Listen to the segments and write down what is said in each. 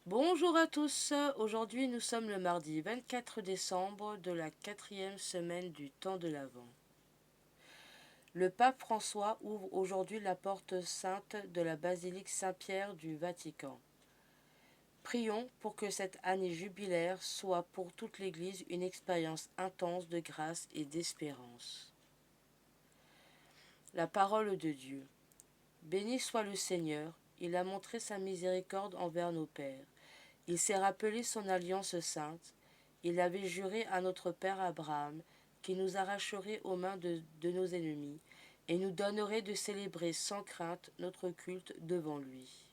Bonjour à tous, aujourd'hui nous sommes le mardi 24 décembre de la 4e semaine du temps de l'Avent. Le pape François ouvre aujourd'hui la porte sainte de la basilique Saint-Pierre du Vatican. Prions pour que cette année jubilaire soit pour toute l'Église une expérience intense de grâce et d'espérance. La parole de Dieu. Béni soit le Seigneur, il a montré sa miséricorde envers nos pères. Il s'est rappelé son alliance sainte. Il avait juré à notre père Abraham qu'il nous arracherait aux mains de nos ennemis et nous donnerait de célébrer sans crainte notre culte devant lui.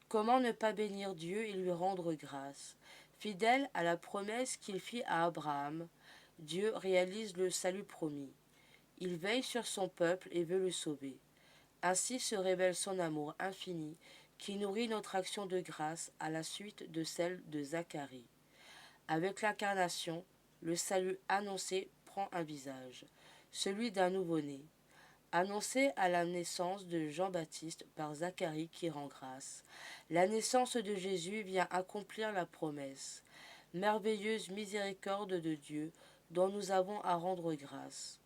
Comment ne pas bénir Dieu et lui rendre grâce? Fidèle à la promesse qu'il fit à Abraham, Dieu réalise le salut promis. Il veille sur son peuple et veut le sauver. Ainsi se révèle son amour infini qui nourrit notre action de grâce à la suite de celle de Zacharie. Avec l'incarnation, le salut annoncé prend un visage, celui d'un nouveau-né, annoncé à la naissance de Jean-Baptiste par Zacharie qui rend grâce. La naissance de Jésus vient accomplir la promesse, merveilleuse miséricorde de Dieu dont nous avons à rendre grâce.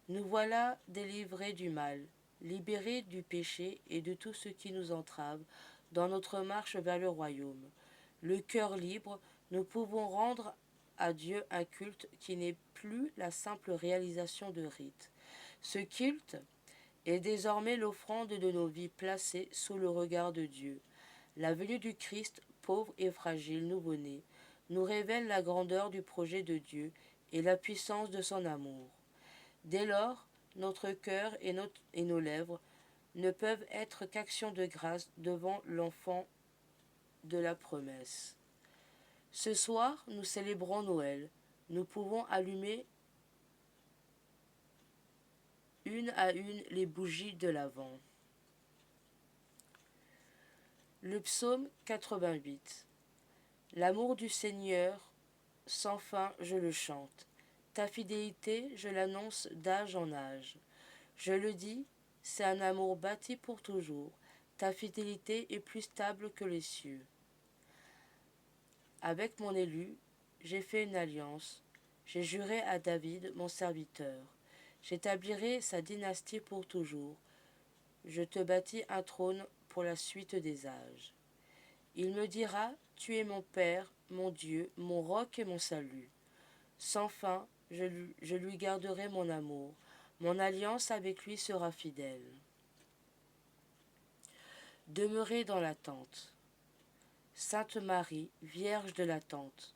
Nous voilà délivrés du mal, libérés du péché et de tout ce qui nous entrave dans notre marche vers le royaume. Le cœur libre, nous pouvons rendre à Dieu un culte qui n'est plus la simple réalisation de rites. Ce culte est désormais l'offrande de nos vies placées sous le regard de Dieu. La venue du Christ, pauvre et fragile nouveau-né, nous révèle la grandeur du projet de Dieu et la puissance de son amour. Dès lors, notre cœur et nos lèvres ne peuvent être qu'actions de grâce devant l'enfant de la promesse. Ce soir, nous célébrons Noël. Nous pouvons allumer une à une les bougies de l'Avent. Le psaume 88. L'amour du Seigneur, sans fin, je le chante. Ta fidélité, je l'annonce d'âge en âge. Je le dis, c'est un amour bâti pour toujours. Ta fidélité est plus stable que les cieux. Avec mon élu, j'ai fait une alliance. J'ai juré à David, mon serviteur. J'établirai sa dynastie pour toujours. Je te bâtis un trône pour la suite des âges. Il me dira, tu es mon Père, mon Dieu, mon roc et mon salut. Sans fin, je lui garderai mon amour. Mon alliance avec lui sera fidèle. Demeurez dans l'attente. Sainte Marie, Vierge de l'attente,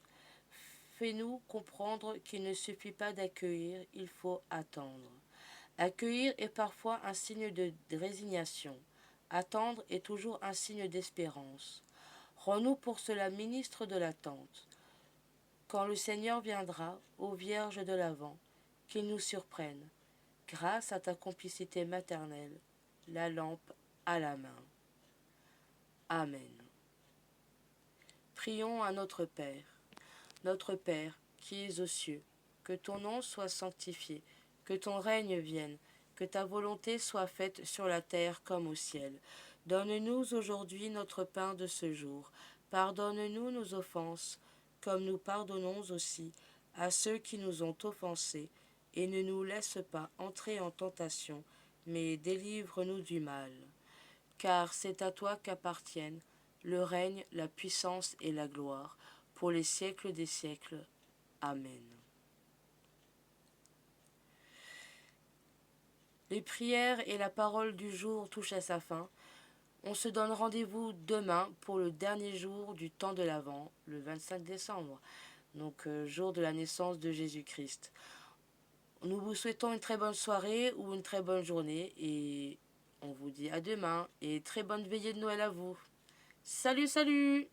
fais-nous comprendre qu'il ne suffit pas d'accueillir, il faut attendre. Accueillir est parfois un signe de résignation. Attendre est toujours un signe d'espérance. Rends-nous pour cela ministres de l'attente. Quand le Seigneur viendra, ô Vierge de l'Avent, qu'il nous surprenne, grâce à ta complicité maternelle, la lampe à la main. Amen. Prions à notre Père. Notre Père, qui es aux cieux, que ton nom soit sanctifié, que ton règne vienne, que ta volonté soit faite sur la terre comme au ciel. Donne-nous aujourd'hui notre pain de ce jour. Pardonne-nous nos offenses, comme nous pardonnons aussi à ceux qui nous ont offensés, et ne nous laisse pas entrer en tentation, mais délivre-nous du mal. Car c'est à toi qu'appartiennent le règne, la puissance et la gloire, pour les siècles des siècles. Amen. Les prières et la parole du jour touchent à sa fin. On se donne rendez-vous demain pour le dernier jour du temps de l'Avent, le 25 décembre, donc jour de la naissance de Jésus-Christ. Nous vous souhaitons une très bonne soirée ou une très bonne journée et on vous dit à demain et très bonne veillée de Noël à vous. Salut, salut!